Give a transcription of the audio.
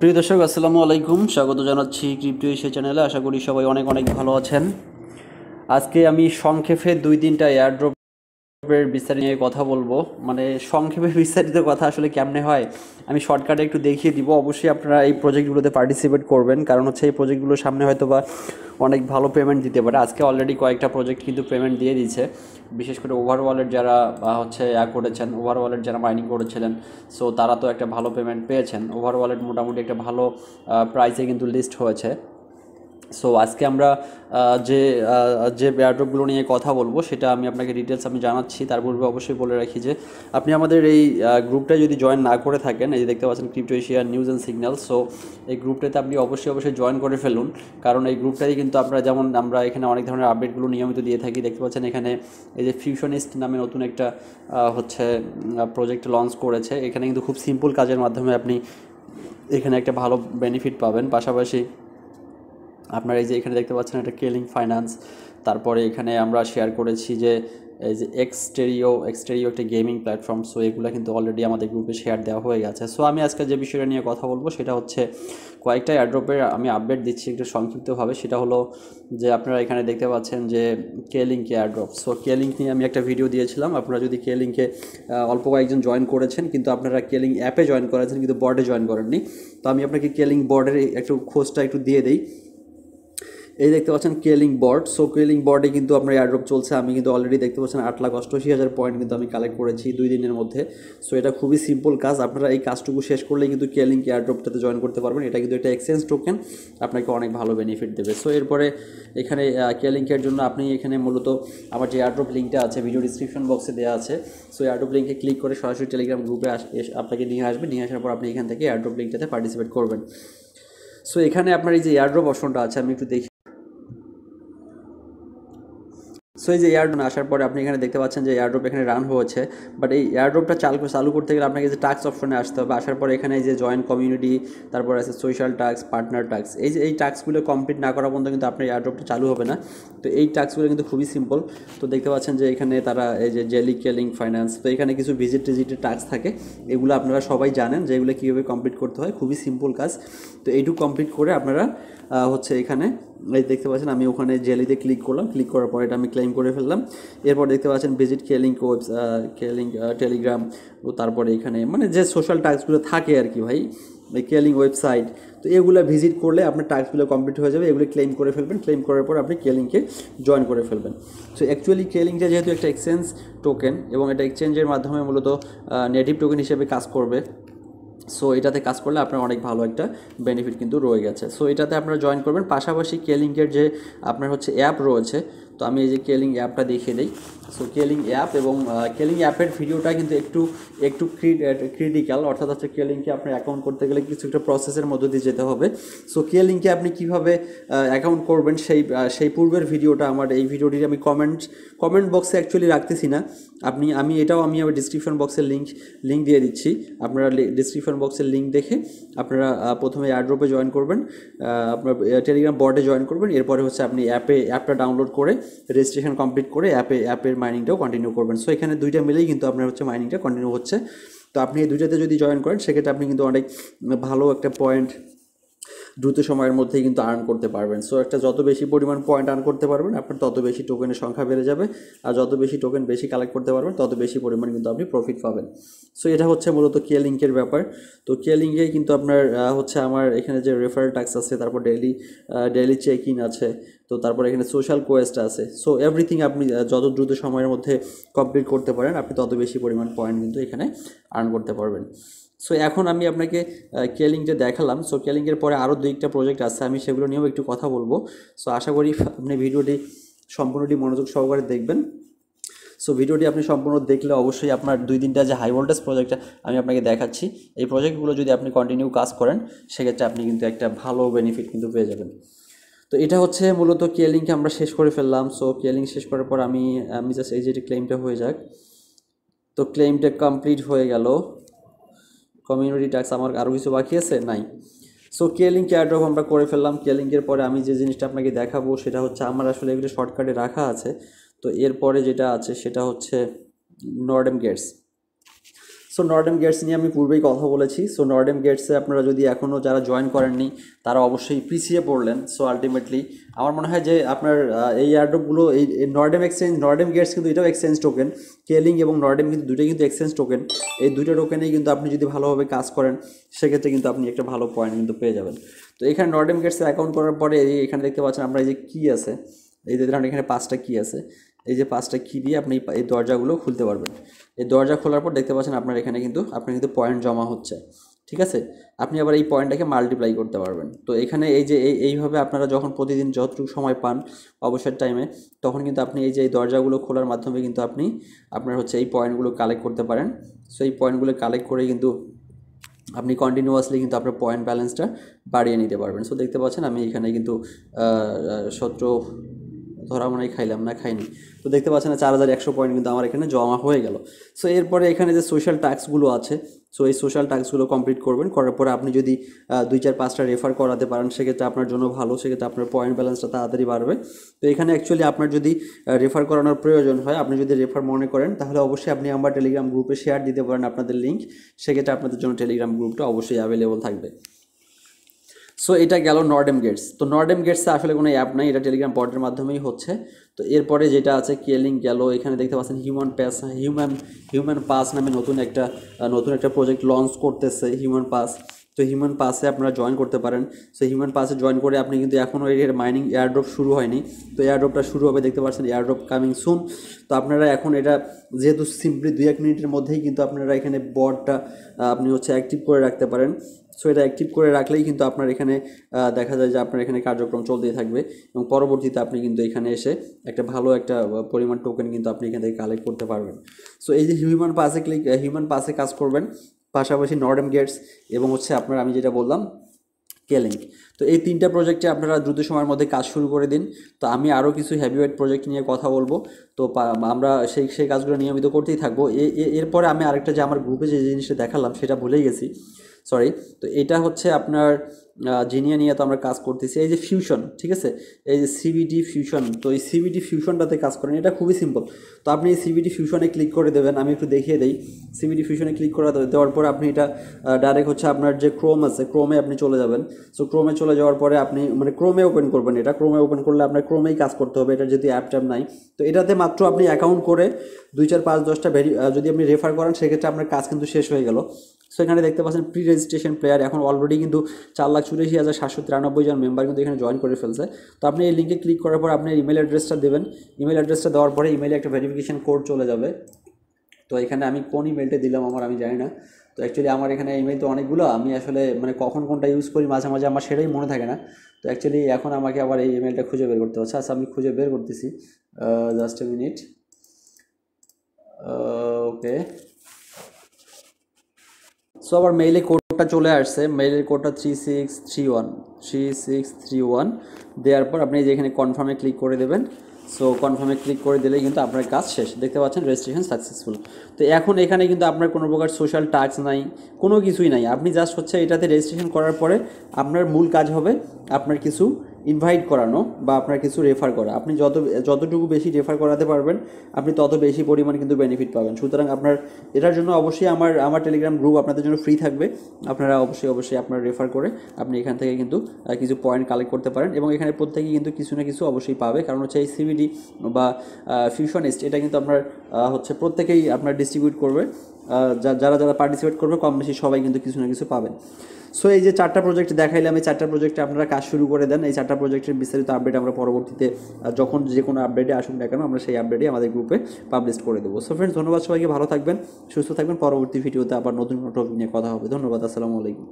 প্রিয় দর্শক আসসালামু আলাইকুম, স্বাগত জানাচ্ছি ক্রিপ্টো এশিয়া চ্যানেলে। আশা করি সবাই অনেক অনেক ভালো আছেন। আজকে আমি সংক্ষেপে 2-3টা এয়ারড্রপের বিস্তারিত নিয়ে কথা বলবো। মানে সংক্ষেপে বিস্তারিত কথা আসলে কেমনে হয় আমি শর্টকাটে একটু দেখিয়ে দিব। অবশ্যই আপনারা এই প্রজেক্টগুলোতে পার্টিসিপেট করবেন, কারণ হচ্ছে এই প্রজেক্টগুলোর সামনে হয়তো বা অনেক ভালো পেমেন্ট দিতে পারে। আজকে অলরেডি কয়েকটা প্রজেক্ট কিন্তু পেমেন্ট দিয়ে দিয়েছে, বিশেষ করে ওভার ওয়ালেট যারা হচ্ছে করেছেন, ওভার ওয়ালেট যারা মাইনিং করেছিলেন, সো তারা তো একটা ভালো পেমেন্ট পেয়েছেন। ওভার ওয়ালেট মোটামুটি একটা ভালো প্রাইসে কিন্তু লিস্ট হয়েছে। সো আজকে আমরা যে যে এয়ারড্রপগুলো নিয়ে কথা বলবো সেটা আমি আপনাকে ডিটেলস জানাচ্ছি। তার পূর্বে অবশ্যই বলে রাখি যে আপনি আমাদের এই গ্রুপটায় যদি জয়েন না করে থাকেন, এই যে দেখতে পাচ্ছেন crypto Asia news and signal, so এই গ্রুপটাতে আপনি অবশ্যই জয়েন করে ফেলুন। কারণ এই গ্রুপটাই কিন্তু আপনারা, যেমন আমরা এখানে অনেক ধরনের আপডেটগুলো নিয়মিত দিয়ে থাকি। দেখতে পাচ্ছেন এখানে এই যে ফিউশনিস্ট নামে নতুন একটা হচ্ছে প্রজেক্ট লঞ্চ করেছে। এখানে কিন্তু খুব সিম্পল কাজের মাধ্যমে আপনি এখানে একটা ভালো বেনিফিট পাবেন। পাশাপাশি আপনারা এই যে এখানে দেখতে পাচ্ছেন একটা কেলিং ফাইন্যান্স, তারপরে এখানে আমরা শেয়ার করেছি যে এই যে এক্সটেরিও একটা গেমিং প্ল্যাটফর্ম। সো এগুলো কিন্তু অলরেডি আমাদের গ্রুপে শেয়ার দেওয়া হয়ে গেছে। সো আমি আজকে যে বিষয়টা নিয়ে কথা বলবো সেটা হচ্ছে কয়েকটা এয়ারড্রপের আমি আপডেট দিচ্ছি একটু সংক্ষিপ্তভাবে। সেটা হলো যে আপনারা এখানে দেখতে পাচ্ছেন যে কেলিংক এয়ারড্রপ। সো কেলিংক নিয়ে আমি একটা ভিডিও দিয়েছিলাম। আপনারা যদি কেলিংকে অল্প কয়েকজন জয়েন করেছেন, কিন্তু আপনারা কেলিং অ্যাপে জয়েন করেছেন কিন্তু বোর্ডে জয়েন করেননি। তো আমি আপনাকে কেলিং বোর্ডের একটু খোঁজটা একটু দিয়ে দিই। এই দেখতে পাচ্ছেন কেলিং বোর্ড। সো কেলিং বোর্ডে কিন্তু আপনার এয়ারড্রপ চলছে। আমি কিন্তু অলরেডি দেখতে পাচ্ছেন 8,88,000 পয়েন্ট কিন্তু আমি কালেক্ট করেছি 2 দিনের মধ্যে। সো এটা খুবই সিম্পল কাজ। আপনারা এই কাজটুকু শেষ করলেই কিন্তু কেলিং এয়ারড্রপটাতে জয়েন করতে পারবেন। এটা কিন্তু একটা এক্সচেঞ্জ টোকেন, আপনাকে অনেক ভালো বেনিফিট দেবে। সো এরপরে এখানে কেলিংকের জন্য আপনি এখানে মূলত আমার যে এয়ারড্রপ লিঙ্কটা আছে ভিডিও ডিসক্রিপশন বক্সে দেওয়া আছে। সো এয়ারড্রপ লিঙ্কে ক্লিক করে সরাসরি টেলিগ্রাম গ্রুপে আপনাকে নিয়ে আসবে। নিয়ে আসার পর আপনি এখান থেকে এয়ারড্রপ লিঙ্কটাতে পার্টিসিপেট করবেন। সো এখানে আপনার এই যে এয়ারড্রপ অপশনটা আছে, আমি একটু দেখি। সো এই যে এয়ারড্রপ আসার পরে আপনি এখানে দেখতে পাচ্ছেন যে এয়ারড্রপ এখানে রান হয়েছে। বাট এই এয়ারড্রপটা চালু করতে গেলে আপনাকে যে টাস্ক অপশনে আসতে হবে। আসার পরে এখানে এই যে জয়েন কমিউনিটি, তারপর আছে সোশ্যাল টাস্ক, পার্টনার টাস্ক, এই টাস্কগুলো কমপ্লিট না করা পর্যন্ত কিন্তু আপনার এয়ারড্রপটা চালু হবে না। তো এই টাস্কগুলো কিন্তু খুবই সিম্পল। তো দেখতে পাচ্ছেন যে এখানে তারা এই যে জেলি কেলিং ফাইন্যান্স, তো এখানে কিছু টিজিটের টাস্ক থাকে। এগুলো আপনারা সবাই জানেন যে এগুলো কীভাবে কমপ্লিট করতে হয়, খুবই সিম্পল কাজ। তো এইটুকু কমপ্লিট করে আপনারা হচ্ছে এখানে এই দেখতে পাচ্ছেন আমি ওখানে জেলিতে ক্লিক করলাম। ক্লিক করার পর এটা আমি ক্লেম করে ফেললাম। এরপর দেখতে পাচ্ছেন ভিজিট কেলিং টেলিগ্রাম, ও তারপরে এখানে মানে যে সোশ্যাল টাস্কগুলো থাকে আর কি ভাই, এই কেলিং ওয়েবসাইট, তো এগুলো ভিজিট করলে আপনার টাস্কগুলো কমপ্লিট হয়ে যাবে। এগুলো ক্লেম করে ফেলবেন। ক্লেম করার পর আপনি কেলিংকে জয়েন করে ফেলবেন। সো অ্যাকচুয়ালি কেলিংটা যেহেতু একটা এক্সচেঞ্জ টোকেন এবং এটা এক্সচেঞ্জের মাধ্যমে মূলত নেটিভ টোকেন হিসেবে কাজ করবে। সো এটাতে কাজ করলে আপনার অনেক ভালো একটা বেনিফিট কিন্তু রয়ে গেছে। সো এটাতে আপনারা জয়েন করবেন। পাশাপাশি কেলিংকের যে আপনার হচ্ছে অ্যাপ রয়েছে, তো আমি এই যে কেলিং অ্যাপটা দেখিয়ে দিই। সো কেলিং অ্যাপ এবং কেলিং অ্যাপের ভিডিওটা কিন্তু একটু ক্রিটিক্যাল, অর্থাৎ হচ্ছে কেলিংকে আপনার অ্যাকাউন্ট করতে গেলে কিছু একটা প্রসেসের মধ্য দিয়ে যেতে হবে। সো কেলিংকে আপনি কীভাবে অ্যাকাউন্ট করবেন সেই পূর্বের ভিডিওটা আমার এই ভিডিওটির আমি কমেন্ট বক্সে অ্যাকচুয়ালি রাখতেছি না। আমি আবার ডিসক্রিপশন বক্সের লিঙ্ক দিয়ে দিচ্ছি। আপনারা ডিসক্রিপশন বক্সের লিঙ্ক দেখে আপনারা প্রথমে এয়ারড্রপে জয়েন করবেন, আপনার টেলিগ্রাম বটে জয়েন করবেন। এরপরে হচ্ছে আপনি অ্যাপটা ডাউনলোড করে রেজিস্ট্রেশন কমপ্লিট করে অ্যাপের মাইনিংটাও কন্টিনিউ করবেন। সো এখানে দুইটা মিলেই কিন্তু আপনার হচ্ছে মাইনিংটা কন্টিনিউ হচ্ছে। তো আপনি এই দুইটাতে যদি জয়েন করেন সেক্ষেত্রে আপনি কিন্তু অনেক ভালো একটা পয়েন্ট দ্রুত সময়ের মধ্যেই কিন্তু আর্ন করতে পারবেন। সো একটা যত বেশি পরিমাণ পয়েন্ট আর্ন করতে পারবেন আপনার তত বেশি টোকেনের সংখ্যা বেড়ে যাবে, আর যত বেশি টোকেন বেশি কালেক্ট করতে পারবেন তত বেশি পরিমাণ কিন্তু আপনি প্রফিট পাবেন। সো এটা হচ্ছে মূলত কেলিংকের ব্যাপার। তো কেলিংকে কিন্তু আপনার হচ্ছে আমার এখানে যে রেফারেল ট্যাক্স আছে, তারপর ডেইলি চেক ইন আছে, তো তারপর এখানে সোশ্যাল কোয়েস্ট আছে। সো এভরিথিং আপনি যত দ্রুত সময়ের মধ্যে কমপ্লিট করতে পারেন আপনি তত বেশি পরিমাণ পয়েন্ট কিন্তু এখানে আর্ন করতে পারবেন। সো এখন আমি আপনাকে কেলিংটা দেখালাম। সো কেলিংয়ের পরে আরও 2টা প্রজেক্ট আছে, আমি সেগুলো নিয়েও একটু কথা বলবো। সো আশা করি আপনি ভিডিওটি সম্পূর্ণটি মনোযোগ সহকারে দেখবেন। সো ভিডিওটি আপনি সম্পূর্ণ দেখলে অবশ্যই আপনার 2-3টা যে হাই ভোল্টেজ প্রজেক্ট আমি আপনাকে দেখাচ্ছি, এই প্রজেক্টগুলো যদি আপনি কন্টিনিউ কাজ করেন সেক্ষেত্রে আপনি কিন্তু একটা ভালো বেনিফিট কিন্তু পেয়ে যাবেন। তো এটা হচ্ছে মূলত কেলিংকে আমরা শেষ করে ফেললাম। সো কেলিং শেষ করার পর আমি জাস্ট এই যে ক্লেমটা হয়ে যাক। তো ক্লেমটা কমপ্লিট হয়ে গেল। কমিউনিটি ট্যাক্স আমার আরও কিছু বাকি আছে নাই। সো কেলিং এয়ারড্রপ আমরা করে ফেললাম। কেলিংয়ের পরে আমি যে জিনিসটা আপনাকে দেখাবো সেটা হচ্ছে আমার আসলে এগুলো শর্টকাটে রাখা আছে। তো এরপরে যেটা আছে সেটা হচ্ছে নর্ডেম গেটস। সো নর্ডেম গেটস নিয়ে আমি পূর্বেই কথা বলেছি। সো নর্ডেম গেটসে আপনারা যদি এখনও যারা জয়েন করেননি তারা অবশ্যই পিছিয়ে পড়লেন। সো আলটিমেটলি আমার মনে হয় যে আপনার এই এয়ারড্রপগুলো এই নর্ডেম গেটস কিন্তু এটাও এক্সচেঞ্জ টোকেন, কেলিং এবং নর্ডেম কিন্তু দুটোই কিন্তু এক্সচেঞ্জ টোকেন। এই দুটো টোকেনেই কিন্তু আপনি যদি ভালোভাবে কাজ করেন সেক্ষেত্রে কিন্তু আপনি একটা ভালো পয়েন্ট কিন্তু পেয়ে যাবেন। তো এখানে নর্ডেম গেটসের অ্যাকাউন্ট করার পরে এখানে দেখতে পাচ্ছেন আমরা এই যে কি আছে, এই যে ধরেন এখানে 5টা কি আছে, এই যে 5টা কি দিয়ে আপনি এই দরজাগুলো খুলতে পারবেন। এই দরজা খোলার পর দেখতে পাচ্ছেন আপনার এখানে কিন্তু আপনার কিন্তু পয়েন্ট জমা হচ্ছে, ঠিক আছে। আপনি আবার এই পয়েন্টটাকে মাল্টিপ্লাই করতে পারবেন। তো এখানে এই যে এইভাবে আপনারা যখন প্রতিদিন যতটুকু সময় পান অবসর টাইমে, তখন কিন্তু আপনি এই যে এই দরজাগুলো খোলার মাধ্যমে কিন্তু আপনি আপনার হচ্ছে এই পয়েন্টগুলো কালেক্ট করতে পারেন। সো এই পয়েন্টগুলো কালেক্ট করে কিন্তু আপনি কন্টিনিউয়াসলি কিন্তু আপনার পয়েন্ট ব্যালেন্সটা বাড়িয়ে নিতে পারবেন। সো দেখতে পাচ্ছেন আমি এখানে কিন্তু 17 ধরা মনে হয় খাইলাম না, খাইনি। তো দেখতে পাচ্ছেন 4100 পয়েন্ট কিন্তু আমার এখানে জমা হয়ে গেল। সো এরপরে এখানে যে সোশ্যাল টাস্কগুলো আছে, সো এই সোশ্যাল টাস্কগুলো কমপ্লিট করবেন। করার পরে আপনি যদি 2-4-5টা রেফার করাতে পারেন সেক্ষেত্রে আপনার জন্য ভালো, সেক্ষেত্রে আপনার পয়েন্ট ব্যালেন্সটা তাড়াতাড়ি বাড়বে। তো এখানে অ্যাকচুয়ালি আপনার যদি রেফার করানোর প্রয়োজন হয়, আপনি যদি রেফার মনে করেন তাহলে অবশ্যই আপনি আমার টেলিগ্রাম গ্রুপে শেয়ার দিতে পারেন আপনাদের লিঙ্ক, সেক্ষেত্রে আপনাদের জন্য টেলিগ্রাম গ্রুপটা অবশ্যই অ্যাভেলেবল থাকবে। সো এটা গেল নর্ডেম গেটস। তো নর্ডেম গেটসে আসলে কোনো অ্যাপ নাই, এটা টেলিগ্রাম বটের মাধ্যমেই হচ্ছে। তো এরপরে যেটা আছে কেলিং গেল, এখানে দেখতে পাচ্ছেন হিউম্যান পাস নামে নতুন একটা প্রজেক্ট লঞ্চ করতেছে হিউম্যান পাস। তো হিউম্যান পাসে আপনারা জয়েন করতে পারেন। সো হিউম্যান পাসে জয়েন করে আপনি কিন্তু এখনও এর মাইনিং এয়ারড্রপ শুরু হয়নি, তো এয়ারড্রপটা শুরু হবে, দেখতে পাচ্ছেন এয়ারড্রপ কামিং সুন। তো আপনারা এখন এটা যেহেতু সিম্পলি 2-1 মিনিটের মধ্যেই কিন্তু আপনারা এখানে বটটা আপনি হচ্ছে অ্যাক্টিভ করে রাখতে পারেন। সো এটা অ্যাক্টিভ করে রাখলেই কিন্তু আপনার এখানে দেখা যায় যে আপনার এখানে কার্যক্রম চলতেই থাকবে এবং পরবর্তীতে আপনি কিন্তু এখানে এসে একটা ভালো একটা পরিমাণ টোকেন কিন্তু আপনি এখান থেকে কালেক্ট করতে পারবেন। সো এই যে হিউম্যান পাসে কাজ করবেন, পাশাপাশি নর্ডেম গেটস এবং হচ্ছে আপনার আমি যেটা বললাম কেলিং। তো এই 3টা প্রজেক্টে আপনারা দ্রুত সময়ের মধ্যে কাজ শুরু করে দিন। তো আমি আরও কিছু হেভিওয়েট প্রজেক্ট নিয়ে কথা বলবো। তো আমরা সেই কাজগুলো নিয়মিত করতেই থাকবো। এরপরে আমি আরেকটা যে আমার গ্রুপে যে জিনিসটা দেখালাম সেটা ভুলেই গেছি, সরি। তো এটা হচ্ছে আপনার জিনিয়া নিয়ে তো আমরা কাজ করতেছি, এই যে ফিউশন, ঠিক আছে, এই যে সিবিডি ফিউশন। তো এই সিবিডি ফিউশনটাতে কাজ করেন, এটা খুবই সিম্পল। তো আপনি এই সিবিডি ফিউশনে ক্লিক করে দেবেন, আমি একটু দেখিয়ে দিই। সিবিডি ফিউশনে ক্লিক করে দেওয়ার পরে আপনি এটা ডাইরেক্ট হচ্ছে আপনার যে ক্রোম আছে ক্রোমে আপনি চলে যাবেন। সো ক্রোমে চলে যাওয়ার পরে আপনি মানে ক্রোমে ওপেন করবেন, এটা ক্রোমে ওপেন করলে আপনার ক্রোমেই কাজ করতে হবে, এটা যদি অ্যাপ ট্যাপ নাই। তো এটাতে মাত্র আপনি অ্যাকাউন্ট করে 2-4-5-10টা যদি আপনি রেফার করেন সেক্ষেত্রে আপনার কাজ কিন্তু শেষ হয়ে গেল। সো এখানে দেখতে পাচ্ছেন প্রি রেজিস্ট্রেশন প্লেয়ার এখন অলরেডি কিন্তু 4,84,793 জন মেম্বার কিন্তু এখানে জয়েন করে ফেলছে। তো আপনি এই লিঙ্কে ক্লিক করার পর আপনার ইমেল অ্যাড্রেসটা দেবেন, ইমেল অ্যাড্রেসটা দেওয়ার পরে ইমেলে একটা ভেরিফিকেশন কোড চলে যাবে। তো এখানে আমি কোন ইমেলটা দিলাম আমি জানি না। তো অ্যাকচুয়ালি আমার এখানে ইমেল তো অনেকগুলো, আমি আসলে মানে কখন কোনটা ইউজ করি মাঝে মাঝে আমার সেটাই মনে থাকে না। তো অ্যাকচুয়ালি এখন আমাকে আবার এই ইমেলটা খুঁজে বের করতে হচ্ছে। আচ্ছা আমি খুঁজে বের করতেছি, just a minute. Okay, so আবার মেইলে কোডটা চলে আসছে, মেইলের কোডটা 3631 দেওয়ার পর আপনি যেখানে কনফার্মে ক্লিক করে দেবেন। সো কনফার্মে ক্লিক করে দিলেই কিন্তু আপনার কাজ শেষ, দেখতে পাচ্ছেন রেজিস্ট্রেশন সাকসেসফুল। তো এখন এখানে কিন্তু আপনার কোনো প্রকার সোশ্যাল টাস্ক নাই, কোনো কিছুই নাই। আপনি জাস্ট হচ্ছে এটাতে রেজিস্ট্রেশন করার পরে আপনার মূল কাজ হবে আপনার কিছু ইনভাইট করানো বা আপনার কিছু রেফার করা। আপনি যতটুকু বেশি রেফার করাতে পারবেন আপনি তত বেশি পরিমাণ কিন্তু বেনিফিট পাবেন। সুতরাং আপনার এটার জন্য অবশ্যই আমার টেলিগ্রাম গ্রুপ আপনাদের জন্য ফ্রি থাকবে। আপনারা অবশ্যই আপনার রেফার করে আপনি এখান থেকে কিন্তু কিছু পয়েন্ট কালেক্ট করতে পারেন এবং এখানে প্রত্যেকেই কিন্তু কিছু না কিছু অবশ্যই পাবে, কারণ হচ্ছে এই সিবিডি বা ফিউশনিস্ট এটা কিন্তু আপনার হচ্ছে প্রত্যেকেই আপনার ডিস্ট্রিবিউট করবে। যারা পার্টিসিপেট করবে কম বেশি সবাই কিন্তু কিছু না কিছু পাবেন। সো এই যে 4টা প্রজেক্ট দেখাইলাম, এই 4টা প্রজেক্টে আপনারা কাজ শুরু করে দেন। এই 4টা প্রজেক্টের বিস্তারিত আপডেট আমরা পরবর্তীতে যখন যে কোনো আপডেটে আসুন না কেন আমরা সেই আপডেটে আমাদের গ্রুপে পাবলিশ করে দেবো। সো ফ্রেন্ডস, ধন্যবাদ সবাইকে, ভালো থাকবেন, সুস্থ থাকবেন। পরবর্তী ভিডিওতে আবার নতুন কোনো টপিক নিয়ে কথা হবে। ধন্যবাদ, আসসালামু আলাইকুম।